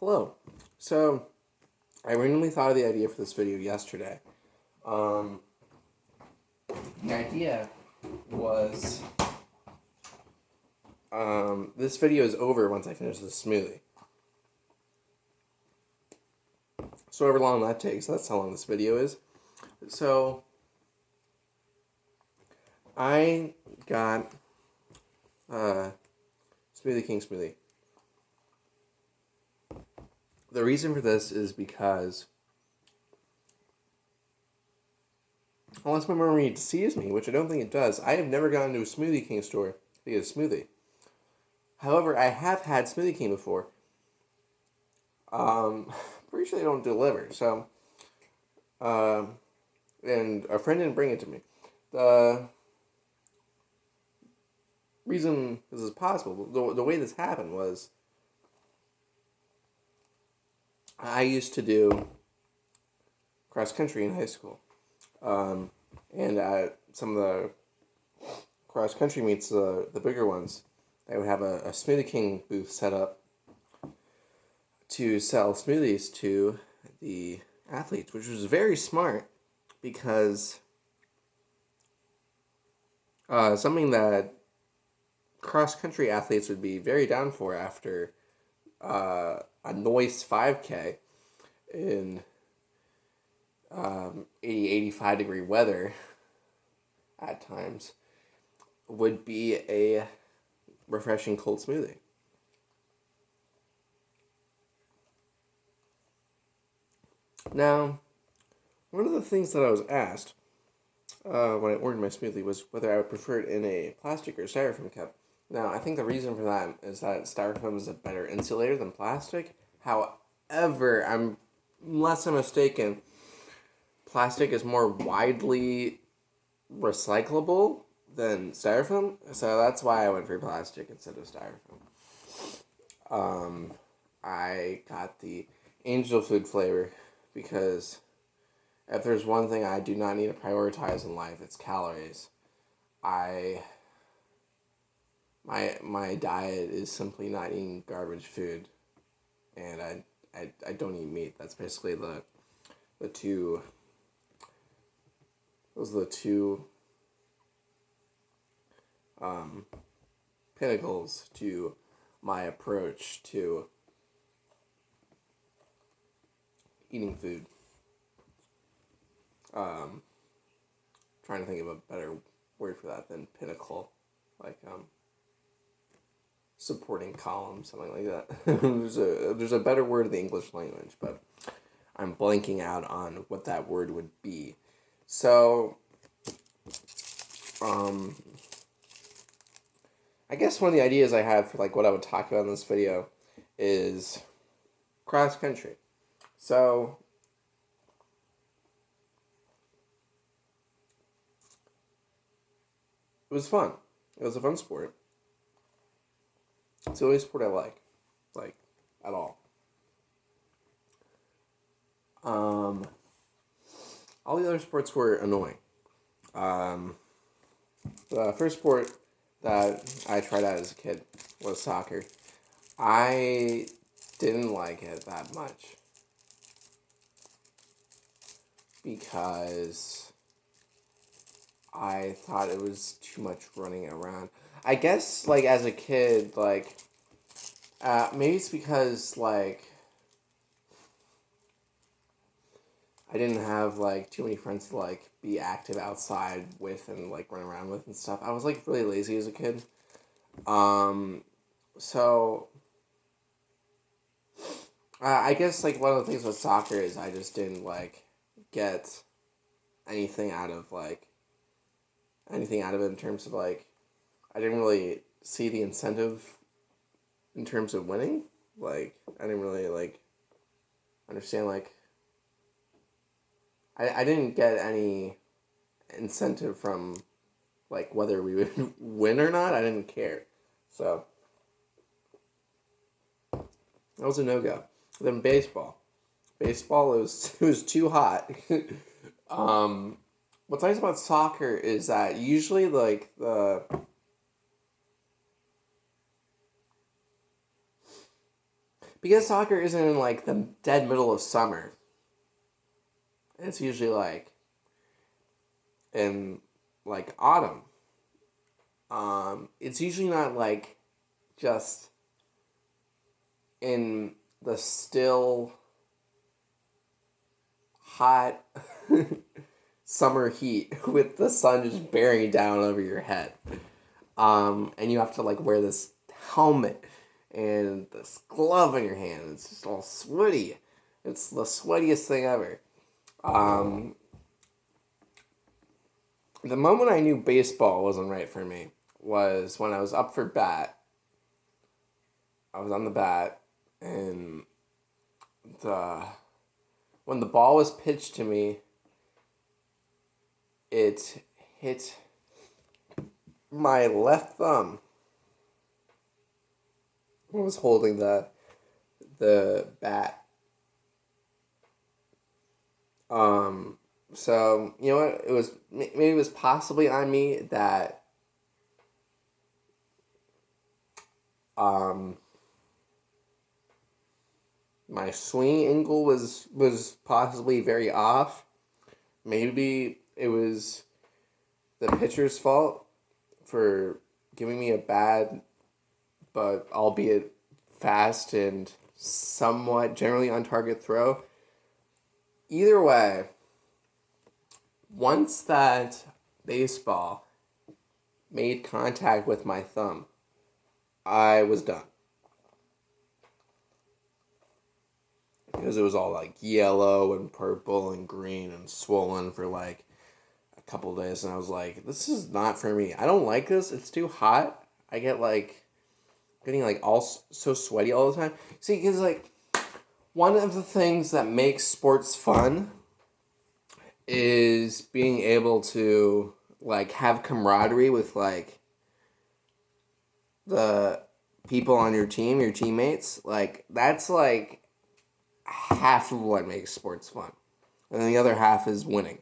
Hello. So, I randomly thought of the idea for this video yesterday. The idea was this video is over once I finish this smoothie. So, however long that takes, that's how long this video is. So, I got Smoothie King smoothie. The reason for this is because, unless my memory deceives me, which I don't think it does, I have never gone to a Smoothie King store to get a smoothie. However, I have had Smoothie King before. Pretty sure they don't deliver, so, and a friend didn't bring it to me. The reason this is possible, the way this happened was, I used to do cross country in high school. And at some of the cross country meets, the bigger ones, they would have a Smoothie King booth set up to sell smoothies to the athletes, which was very smart because something that cross country athletes would be very down for after a nice 5K in 85 degree weather at times would be a refreshing cold smoothie. Now, one of the things that I was asked when I ordered my smoothie was whether I would prefer it in a plastic or styrofoam cup. Now, I think the reason for that is that styrofoam is a better insulator than plastic. However, unless I'm mistaken, plastic is more widely recyclable than styrofoam, so that's why I went for plastic instead of styrofoam. I got the angel food flavor because if there's one thing I do not need to prioritize in life, it's calories. My diet is simply not eating garbage food, and I don't eat meat. That's basically the two. Those are the two pinnacles to my approach to eating food. Trying to think of a better word for that than pinnacle, like supporting column, something like that. there's a better word in the English language, but I'm blanking out on what that word would be. So, I guess one of the ideas I had for like what I would talk about in this video is cross country. So, it was fun. It was a fun sport. It's the only sport I like at all. All the other sports were annoying. The first sport that I tried out as a kid was soccer. I didn't like it that much because I thought it was too much running around. I guess, like, as a kid, like, maybe it's because, like, I didn't have, like, too many friends to, like, be active outside with and, like, run around with and stuff. I was, like, really lazy as a kid. So, I guess, like, one of the things with soccer is I just didn't, like, get anything out of it in terms of, like, I didn't really see the incentive in terms of winning. Like, I didn't really, like, understand, like, I didn't get any incentive from, like, whether we would win or not. I didn't care. So, that was a no-go. Then baseball. Baseball, it was too hot. What's nice about soccer is that usually, like, because soccer isn't in like the dead middle of summer. It's usually like in like autumn. It's usually not like just in the still hot summer heat with the sun just bearing down over your head. And you have to like wear this helmet and this glove in your hand. It's just all sweaty. It's the sweatiest thing ever. The moment I knew baseball wasn't right for me was when I was up for bat. I was on the bat, and when the ball was pitched to me, it hit my left thumb. I was holding the bat. So you know what? Maybe it was possibly on me that my swing angle was possibly very off. Maybe it was the pitcher's fault for giving me a bad, but albeit fast and somewhat generally on target throw. Either way, once that baseball made contact with my thumb, I was done. Because it was all like yellow and purple and green and swollen for like a couple days, and I was like, this is not for me. I don't like this. It's too hot. I get like getting like all so sweaty all the time. See, because like one of the things that makes sports fun is being able to like have camaraderie with like the people on your team, your teammates. Like that's like half of what makes sports fun. And then the other half is winning.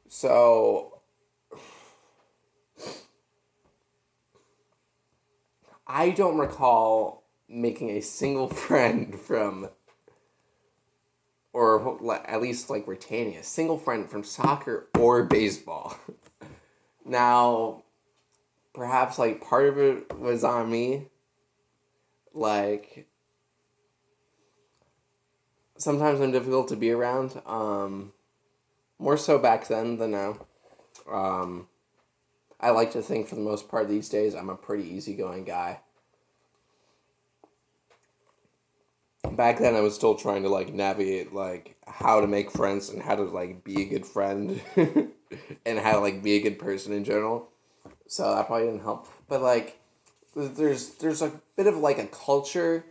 So I don't recall making a single friend from, or at least like retaining a single friend from soccer or baseball. Now, perhaps like part of it was on me. Like, sometimes I'm difficult to be around. More so back then than now. I like to think for the most part these days I'm a pretty easygoing guy. Back then I was still trying to like navigate like how to make friends and how to like be a good friend and how to like be a good person in general. So that probably didn't help. But like there's a bit of like a culture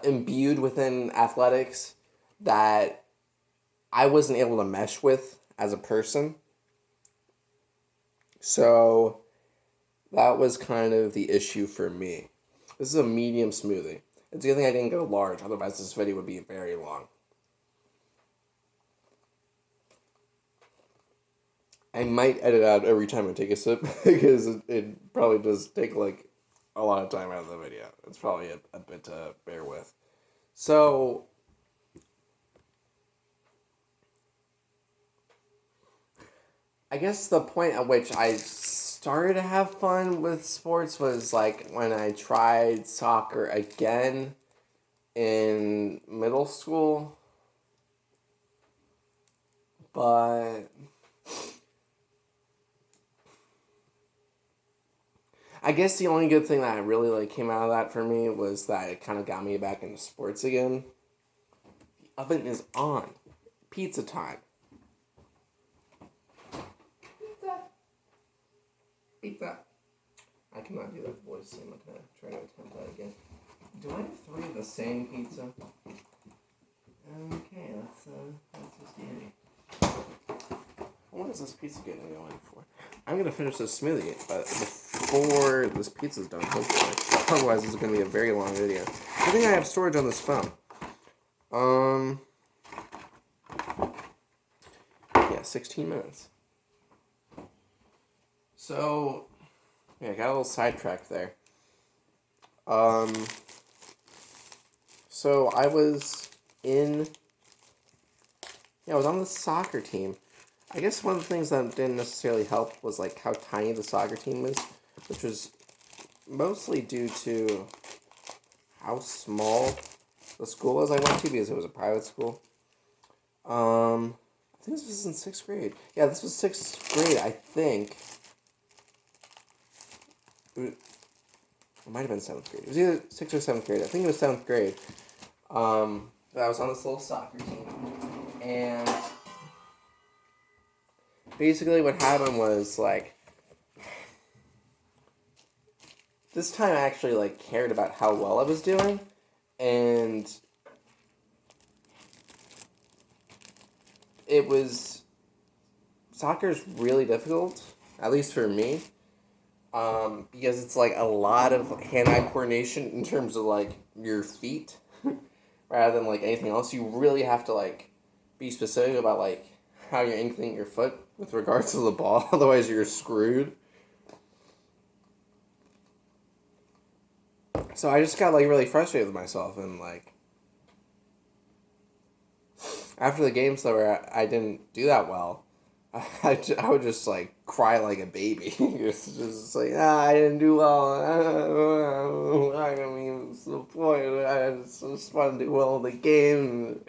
imbued within athletics that I wasn't able to mesh with as a person. So that was kind of the issue for me. This is a medium smoothie. It's a good thing I didn't go large, otherwise this video would be very long. I might edit out every time I take a sip because it probably does take like a lot of time out of the video. It's probably a bit to bear with. So I guess the point at which I started to have fun with sports was like when I tried soccer again in middle school. But I guess the only good thing that really like came out of that for me was that it kind of got me back into sports again. The oven is on. Pizza time. Pizza. I cannot do that voice, so I'm not going to try to attempt that again. Do I have 3 of the same pizza? Okay, that's just dandy. What is this pizza getting going for? I'm going to finish this smoothie before this pizza's done, hopefully. Otherwise, this is going to be a very long video. I think I have storage on this phone. Yeah, 16 minutes. So, yeah, I got a little sidetracked there. Um, so I was in, I was on the soccer team. I guess one of the things that didn't necessarily help was like how tiny the soccer team was, which was mostly due to how small the school was I went to because it was a private school. I think this was in sixth grade. Yeah, this was sixth grade, I think. It might have been seventh grade. It was either sixth or seventh grade. I think it was seventh grade. I was on this little soccer team. And basically what happened was, like, this time I actually, like, cared about how well I was doing. And it was... Soccer is really difficult, at least for me. Because it's like a lot of hand-eye coordination in terms of like your feet, rather than like anything else. You really have to like be specific about like how you're aiming your foot with regards to the ball. Otherwise, you're screwed. So I just got like really frustrated with myself, and like after the games that were I didn't do that well. I would just like cry like a baby. It's just like I didn't do well. I mean, what's the point? I just want to do well in the game.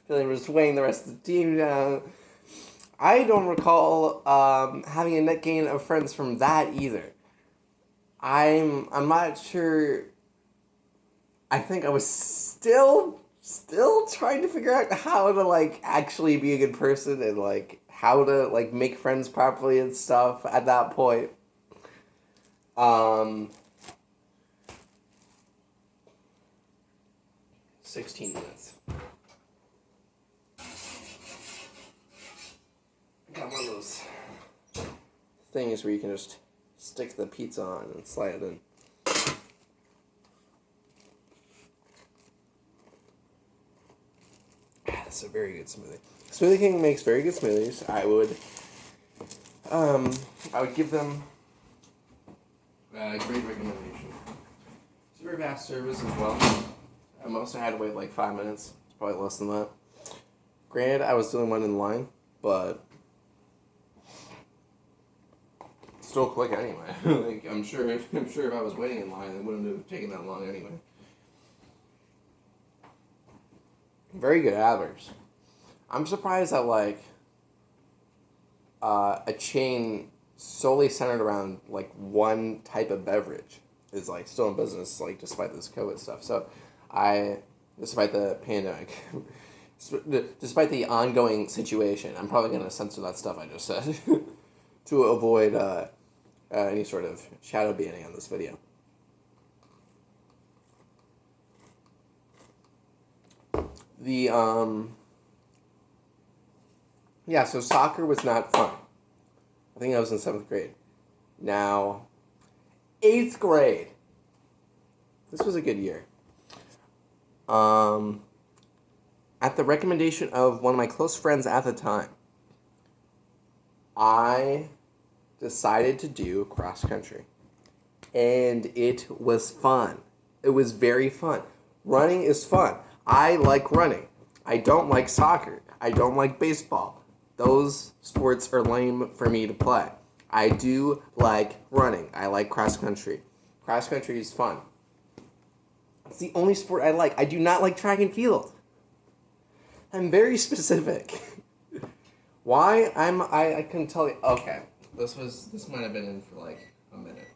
Feeling just weighing the rest of the team down. I don't recall having a net gain of friends from that either. I'm not sure. I think I was still trying to figure out how to like actually be a good person and like how to like make friends properly and stuff at that point. 16 minutes. Got one of those things where you can just stick the pizza on and slide it in. It's a very good smoothie. Smoothie King makes very good smoothies. I would give them a great recommendation. It's a very fast service as well. I mostly had to wait like 5 minutes. It's probably less than that. Granted, I was the only one in line, but still quick anyway. Like I'm sure if I was waiting in line, it wouldn't have taken that long anyway. Very good hours. I'm surprised that like a chain solely centered around like one type of beverage is like still in business, like despite this COVID stuff. So despite the pandemic, despite the ongoing situation, I'm probably gonna censor that stuff I just said to avoid any sort of shadow banning on this video. So soccer was not fun. I think I was in 7th grade. Now, 8th grade. This was a good year. At the recommendation of one of my close friends at the time, I decided to do cross country. And it was fun. It was very fun. Running is fun. I like running. I don't like soccer. I don't like baseball. Those sports are lame for me to play. I do like running. I like cross country. Cross country is fun. It's the only sport I like. I do not like track and field. I'm very specific. Why? I couldn't tell you. Okay. This might have been in for like a minute.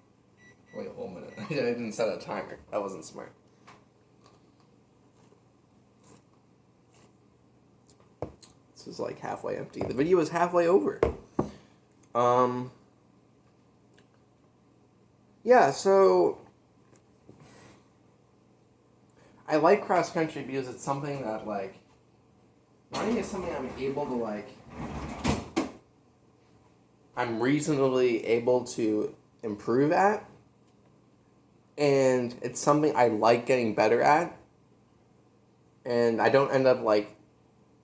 Wait a whole minute. I didn't set a timer. That wasn't smart. This was like halfway empty. The video is halfway over. Yeah, so I like cross country because it's something that like running is something I'm able to like I'm reasonably able to improve at, and it's something I like getting better at, and I don't end up like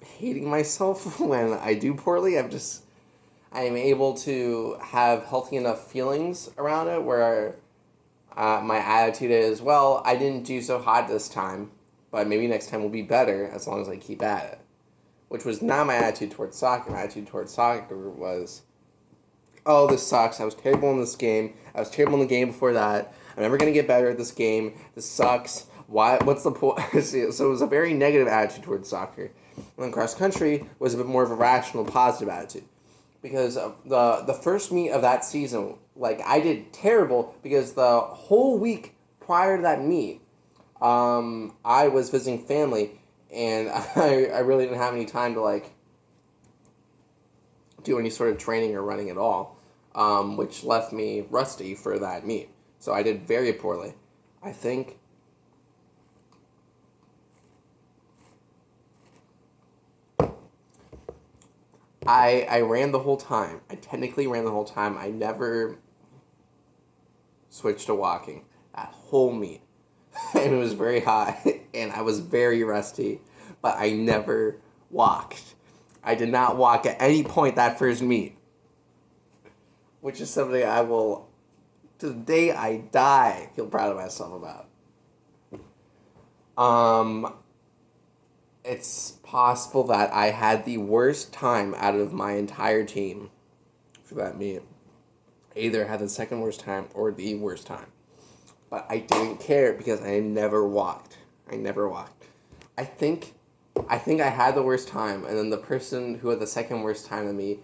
hating myself when I do poorly. I am able to have healthy enough feelings around it where My attitude is, well, I didn't do so hot this time, but maybe next time will be better as long as I keep at it. Which was not my attitude towards soccer. My attitude towards soccer was, oh, this sucks. I was terrible in this game. I was terrible in the game before that. I'm never going to get better at this game. This sucks. Why? What's the point? So it was a very negative attitude towards soccer. And then cross country was a bit more of a rational, positive attitude. Because the first meet of that season, like, I did terrible because the whole week prior to that meet, I was visiting family, and I really didn't have any time to, like, do any sort of training or running at all, which left me rusty for that meet. So I did very poorly. I think I ran the whole time. I technically ran the whole time. I never switched to walking that whole meet. And it was very hot, and I was very rusty, but I never walked. I did not walk at any point that first meet, which is something I will, to the day I die, feel proud of myself about. It's possible that I had the worst time out of my entire team for that meet. I either had the second worst time or the worst time. But I didn't care because I never walked. I think I had the worst time, and then the person who had the second worst time than me,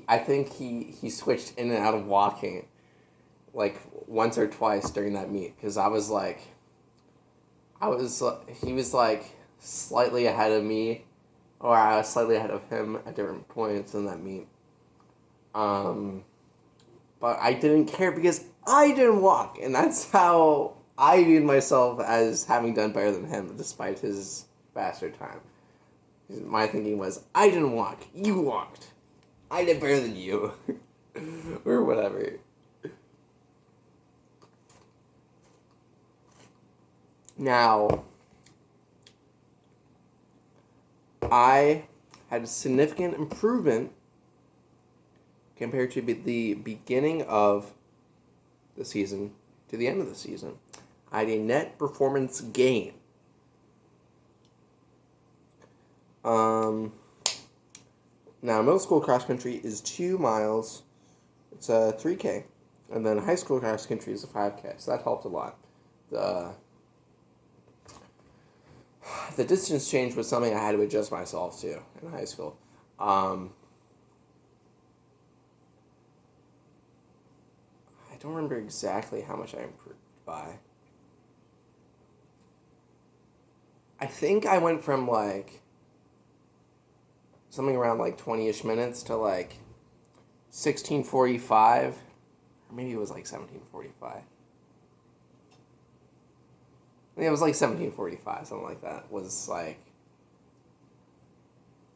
I think he switched in and out of walking, like, once or twice during that meet, because he was like slightly ahead of me, or I was slightly ahead of him at different points in that meet. But I didn't care because I didn't walk, and that's how I viewed myself as having done better than him, despite his faster time. My thinking was, I didn't walk, you walked. I did better than you. Or whatever. Now, I had a significant improvement compared to the beginning of the season to the end of the season. I had a net performance gain. Now, middle school cross country is 2 miles. It's a 3K. And then high school cross country is a 5K. So that helped a lot. The distance change was something I had to adjust myself to in high school. I don't remember exactly how much I improved by. I think I went from, like, something around, like, 20-ish minutes to, like, 16:45. Or maybe it was, like, 17:45. It was, like, 17:45, something like that. Was, like,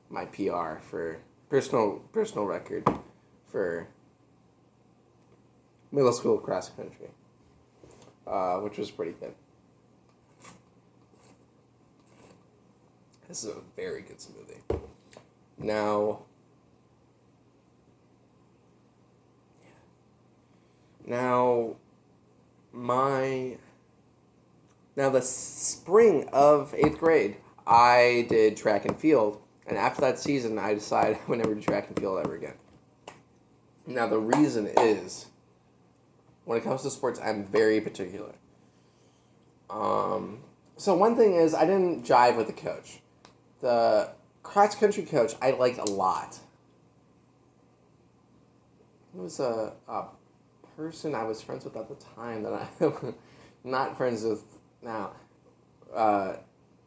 my PR for personal record for middle school cross country, which was pretty good. This is a very good smoothie. Now the spring of 8th grade, I did track and field, and after that season, I decided I would never do track and field ever again. Now, the reason is, when it comes to sports, I'm very particular. So one thing is, I didn't jive with the coach. The cross-country coach I liked a lot. It was a person I was friends with at the time that I'm not friends with now.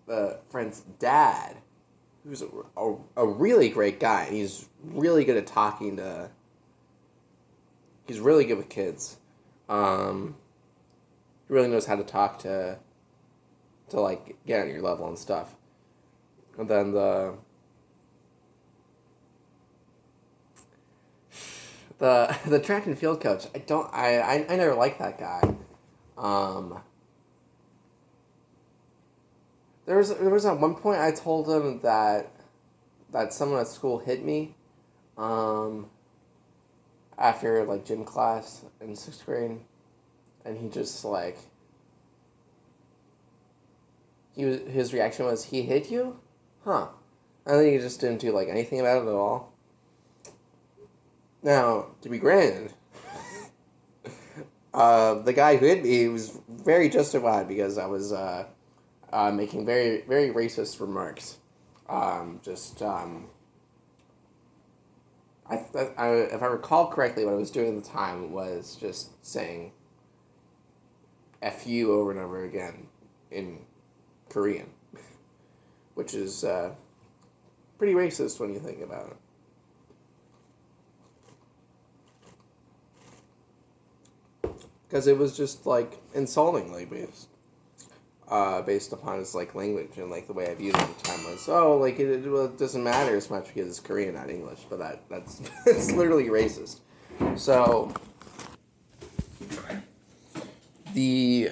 The friend's dad, who's a really great guy. He's really good at talking to... He's really good with kids. He really knows how to talk to like, get on your level and stuff. And then the track and field coach, I never liked that guy. There was at one point I told him that someone at school hit me, after, like, gym class in 6th grade. and he just like his reaction was, he hit you, huh? I think he just didn't do like anything about it at all. Now, to be granted, the guy who hit me was very justified because I was making very very racist remarks. Just if I recall correctly, what I was doing at the time was just saying "f you" over and over again in Korean, which is pretty racist when you think about it. Because it was just like insultingly based upon his like language, and like the way I viewed it at the time was, oh, like it doesn't matter as much because it's Korean, not English, but that's it's literally racist. So the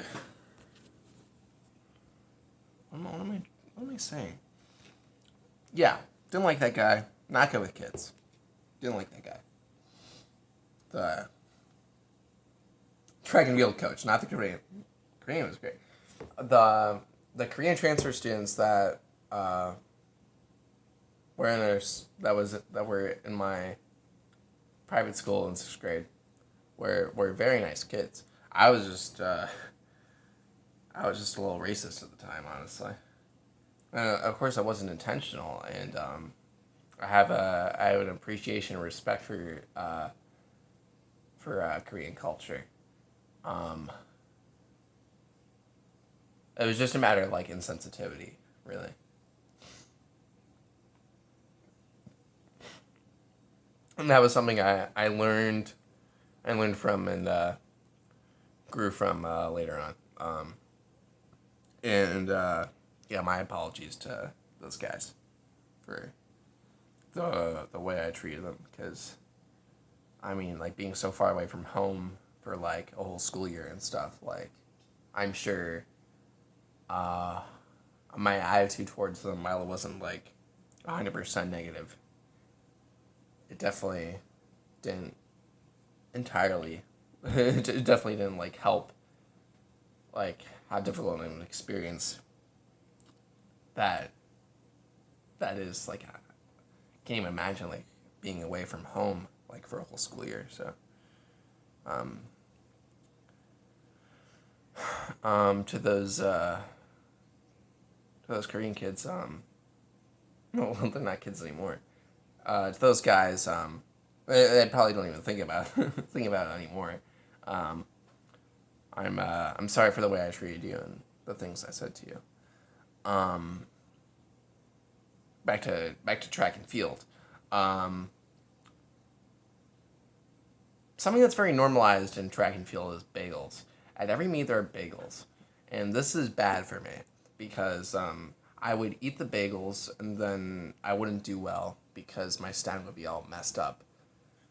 what am I saying? Yeah, didn't like that guy. Not good with kids. Didn't like that guy. The track and field coach, not the Korean. Korean was great. The Korean transfer students that were in my private school in 6th grade were very nice kids. I was just a little racist at the time, honestly. And of course, I wasn't intentional, and I have an appreciation and respect for Korean culture. It was just a matter of like insensitivity, really. And that was something I learned from and grew from later on. And yeah, my apologies to those guys for the way I treated them, because I mean, like, being so far away from home for like a whole school year and stuff, like, I'm sure my attitude towards them, while it wasn't like 100% negative, it definitely didn't entirely it definitely didn't like help like how difficult an experience that is. Like, I can't even imagine like being away from home like for a whole school year. So to those Korean kids, well, they're not kids anymore. To those guys, they probably don't even think about think about it anymore. I'm sorry for the way I treated you and the things I said to you. Back to track and field. Something that's very normalized in track and field is bagels. At every meet there are bagels, and this is bad for me because I would eat the bagels and then I wouldn't do well because my stamina would be all messed up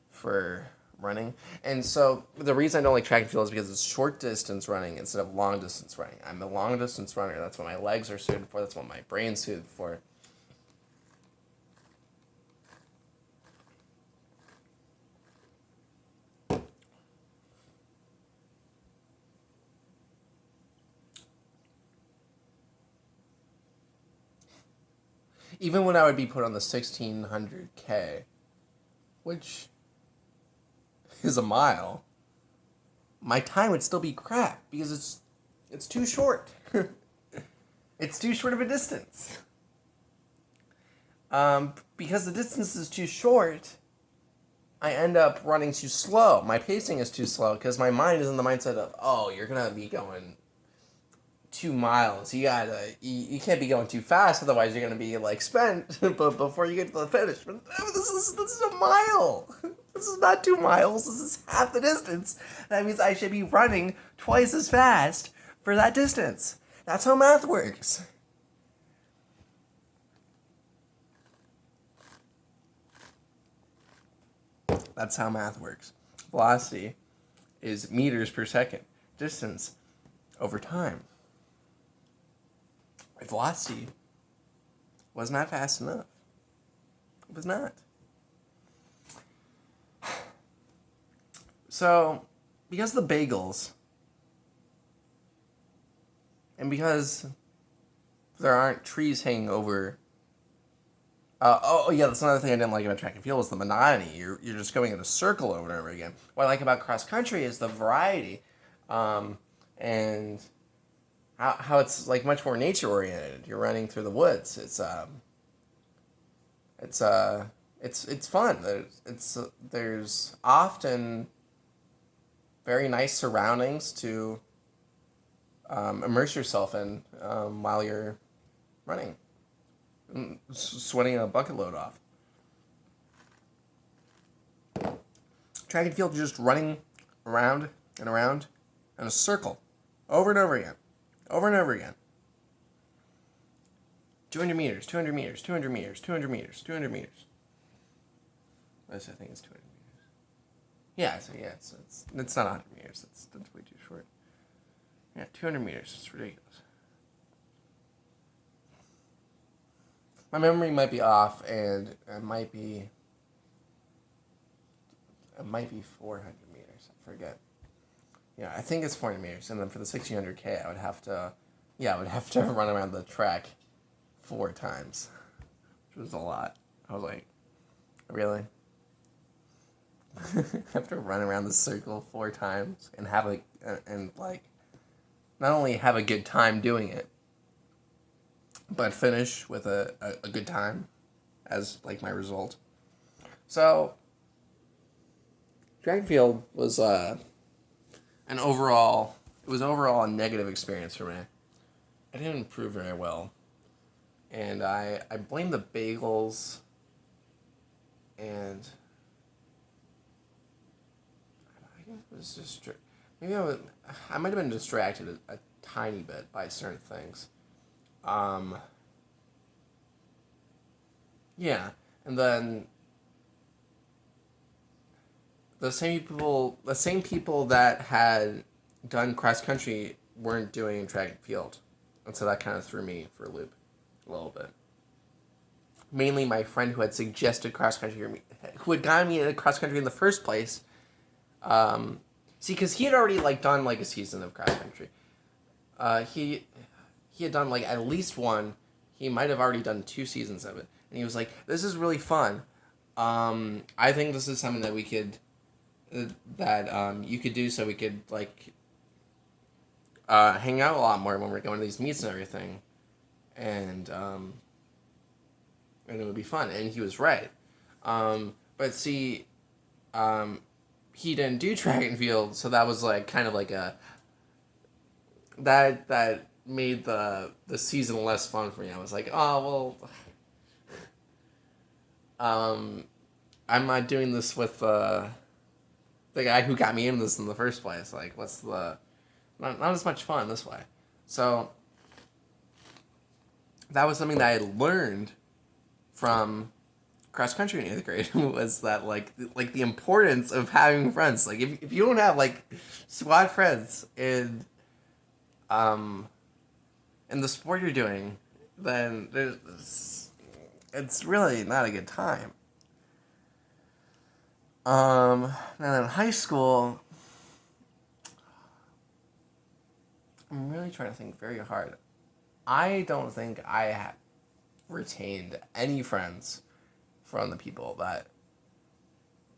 for running. And so the reason I don't like track and field is because it's short distance running instead of long distance running. I'm a long distance runner. That's what my legs are suited for. That's what my brain's suited for. Even when I would be put on the 1600K, which is a mile, my time would still be crap because it's too short. It's too short of a distance. Because the distance is too short, I end up running too slow. My pacing is too slow because my mind is in the mindset of, oh, you're gonna be going 2 miles. You can't be going too fast, otherwise you're gonna be like spent but before you get to the finish. But this is a mile. This is not 2 miles. This is half the distance. That means I should be running twice as fast for that distance. That's how math works. That's how math works. Velocity is meters per second. Distance over time. My velocity was not fast enough. It was not. So, because of the bagels, And because there aren't trees hanging over. Yeah, that's another thing I didn't like about track and field was the monotony. You're just going in a circle over and over again. What I like about cross country is the variety, and how it's like much more nature oriented. You're running through the woods. It's it's fun. There's often very nice surroundings to immerse yourself in while you're running, sweating a bucket load off. Track and field, you're just running around and around in a circle, over and over again, over and over again. 200 meters, 200 meters, 200 meters, 200 meters, 200 meters. I think it's 200 meters. Yeah, so yeah, it's not 100 meters. That's way too short. Yeah, 200 meters. It's ridiculous. My memory might be off, and it might be 400 meters. I forget. Yeah, I think it's 400 meters, and then for the 1600K, I would have to run around the track 4 times, which was a lot. I was like, really? I have to run around the circle 4 times and have not only have a good time doing it, but finish with a good time as like my result. So track and field was overall a negative experience for me. I didn't improve very well. And I blame the bagels and I was just I might have been distracted a tiny bit by certain things. Yeah, and then the same people that had done cross country weren't doing track and field, and so that kind of threw me for a loop a little bit. Mainly my friend who had suggested cross country, who had gotten me into cross country in the first place. Because he had already done a season of cross country. He had done at least one. He might have already done 2 seasons of it, and he was like, "This is really fun. I think this is something that we could, you could do, so we could hang out a lot more when we're going to these meets and everything, and it would be fun." And he was right. But see, he didn't do track and field, so that was kind of that made the season less fun for me. I was like, oh well, I'm not doing this with the guy who got me into this in the first place. What's the not as much fun this way. So that was something that I had learned from cross country in 8th grade was that the importance of having friends. If you don't have squad friends in the sport you're doing, then it's really not a good time. Now in high school, I'm really trying to think very hard. I don't think I have retained any friends from the people that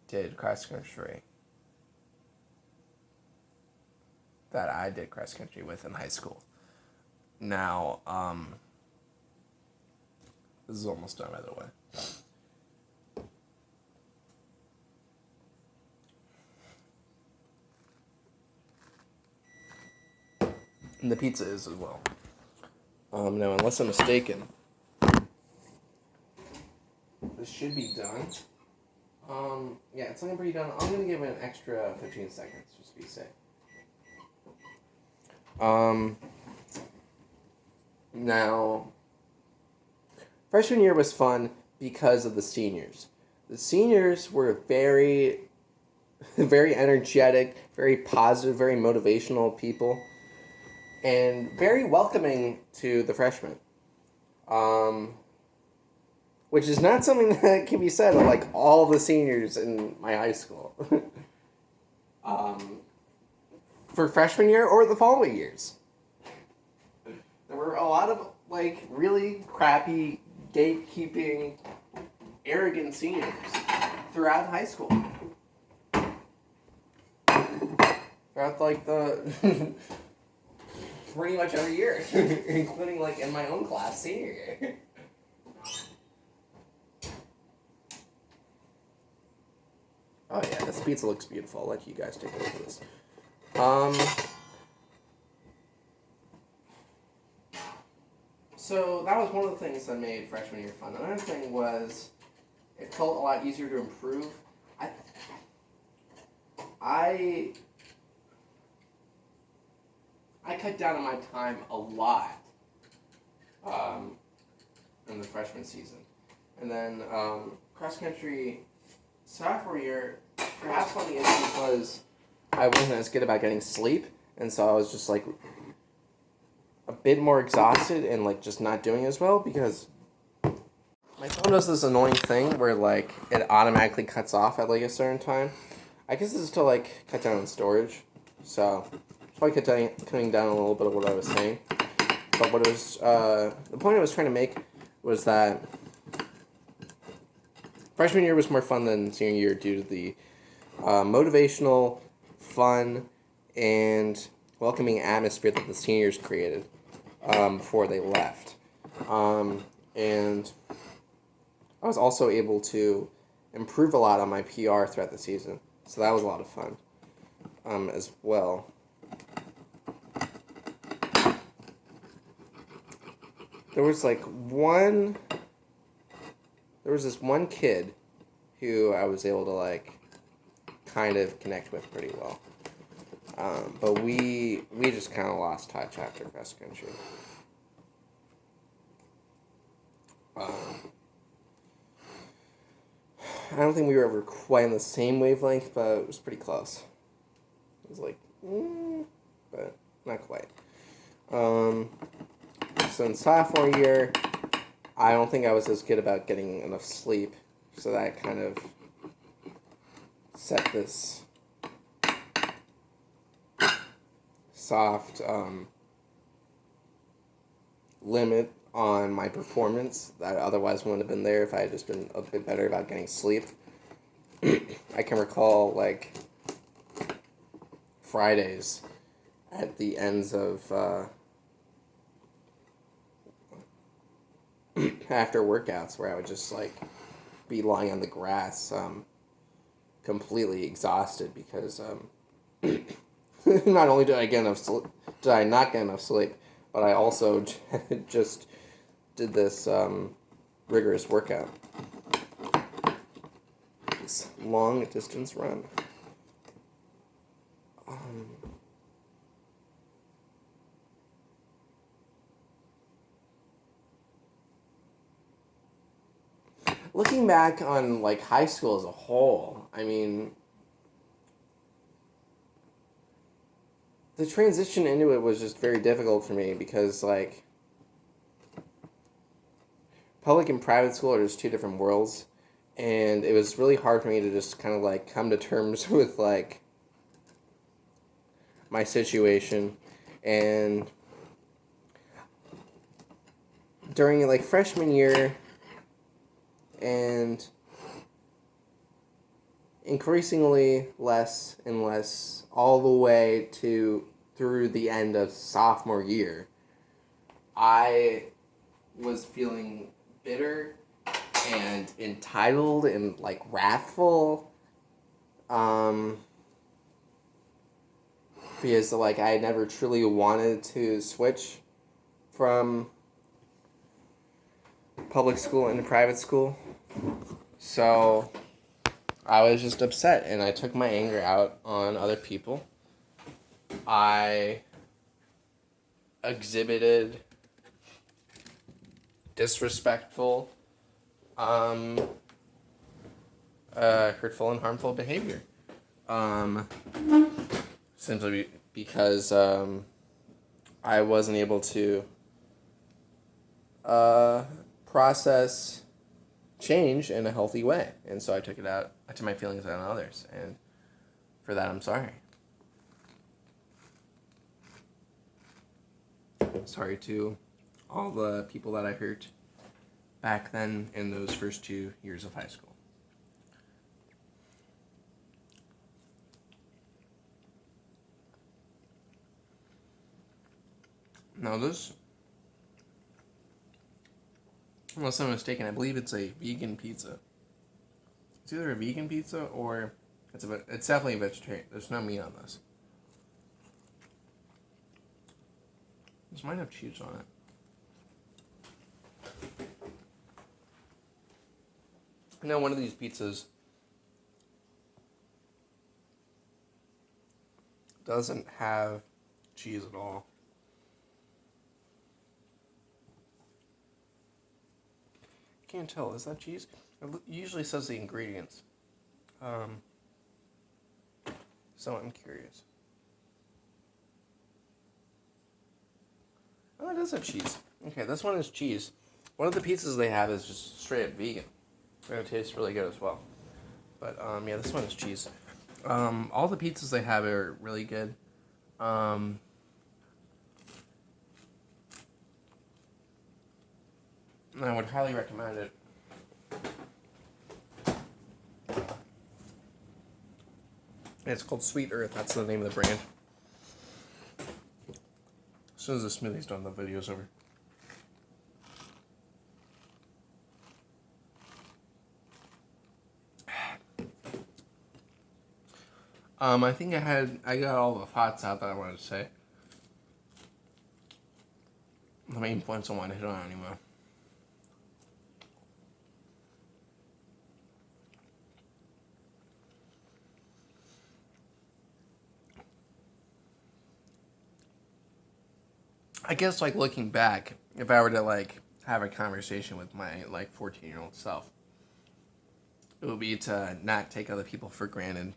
did cross country that I did cross country with in high school. Now, this is almost done, by the way. And the pizza is as well. Now, unless I'm mistaken, this should be done. Yeah, it's looking pretty done. I'm going to give it an extra 15 seconds, just to be safe. Now, freshman year was fun because of the seniors. The seniors were very, very energetic, very positive, very motivational people, and very welcoming to the freshmen. Which is not something that can be said of all the seniors in my high school. For freshman year or the following years. for a lot of like really crappy gatekeeping, arrogant seniors throughout high school. Throughout like the pretty much every year, including like in my own class senior year. Oh yeah, this pizza looks beautiful. I'll let you guys take a look at this. So that was one of the things that made freshman year fun. Another thing was it felt a lot easier to improve. I cut down on my time a lot in the freshman season. And then cross country sophomore year, perhaps one of the issues was I wasn't as good about getting sleep, and so I was just like a bit more exhausted and like just not doing as well because my phone does this annoying thing where like it automatically cuts off at like a certain time. I guess this is to like cut down on storage, so probably cutting down a little bit of what I was saying. But what it was the point I was trying to make was that freshman year was more fun than senior year due to the motivational, fun, and welcoming atmosphere that the seniors created before they left. And I was also able to improve a lot on my PR throughout the season. So that was a lot of fun as well. There was this one kid who I was able to like kind of connect with pretty well. But we just kind of lost touch after cross country. I don't think we were ever quite on the same wavelength, but it was pretty close. It was like, but not quite. So in sophomore year, I don't think I was as good about getting enough sleep, so that kind of set this soft limit on my performance that otherwise wouldn't have been there if I had just been a bit better about getting sleep. I can recall like Fridays at the ends of after workouts where I would just like be lying on the grass completely exhausted because not only did I not get enough sleep, but I also just did this rigorous workout. This long distance run. Looking back on like high school as a whole, I mean, the transition into it was just very difficult for me because like public and private school are just two different worlds, and it was really hard for me to just kind of like come to terms with like my situation. And during like freshman year and increasingly less and less all the way through the end of sophomore year, I was feeling bitter and entitled and like wrathful because like I never truly wanted to switch from public school into private school. So I was just upset and I took my anger out on other people. I exhibited disrespectful, hurtful and harmful behavior. Simply because I wasn't able to process change in a healthy way. And so I took my feelings out on others. And for that, I'm sorry. Sorry to all the people that I hurt back then in those first 2 years of high school. Now this, unless I'm mistaken, I believe it's a vegan pizza. It's either a vegan pizza or it's definitely a vegetarian. There's no meat on this. This might have cheese on it. I know one of these pizzas doesn't have cheese at all. Can't tell. Is that cheese? It usually says the ingredients. So I'm curious. Oh, it does have cheese. Okay, this one is cheese. One of the pizzas they have is just straight up vegan. And it tastes really good as well. But yeah, this one is cheese. All the pizzas they have are really good. And I would highly recommend it. It's called Sweet Earth. That's the name of the brand. As soon as the smoothie's done, the video's over. I think I got all the thoughts out that I wanted to say. The main points I want to hit on anyway. I guess, like, looking back, if I were to, like, have a conversation with my, like, 14-year-old self, it would be to not take other people for granted.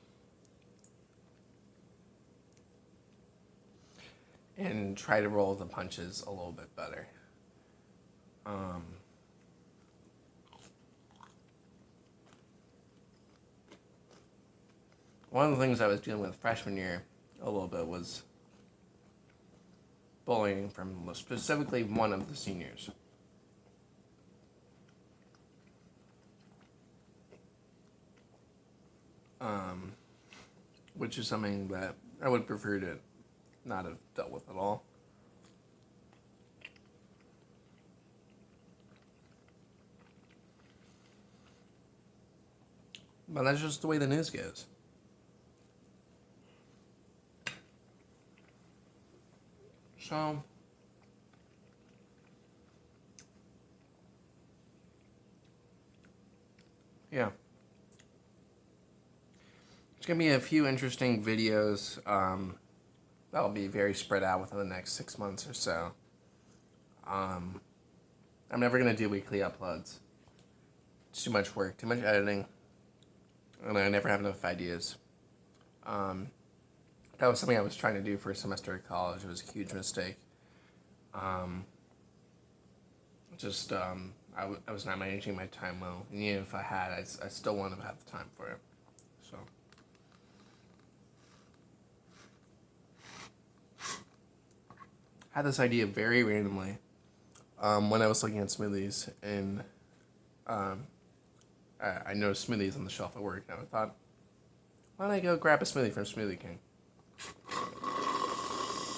And try to roll the punches a little bit better. One of the things I was dealing with freshman year a little bit was bullying from specifically one of the seniors. Which is something that I would prefer to not have dealt with at all. But that's just the way the news goes. So, yeah. There's going to be a few interesting videos that'll be very spread out within the next 6 months or so. I'm never going to do weekly uploads. It's too much work, too much editing, and I never have enough ideas. That was something I was trying to do for a semester of college. It was a huge mistake. I was not managing my time well, and even if I had, I still wouldn't have had the time for it. So, I had this idea very randomly when I was looking at smoothies, and I noticed smoothies on the shelf at work, and I thought, why don't I go grab a smoothie from Smoothie King?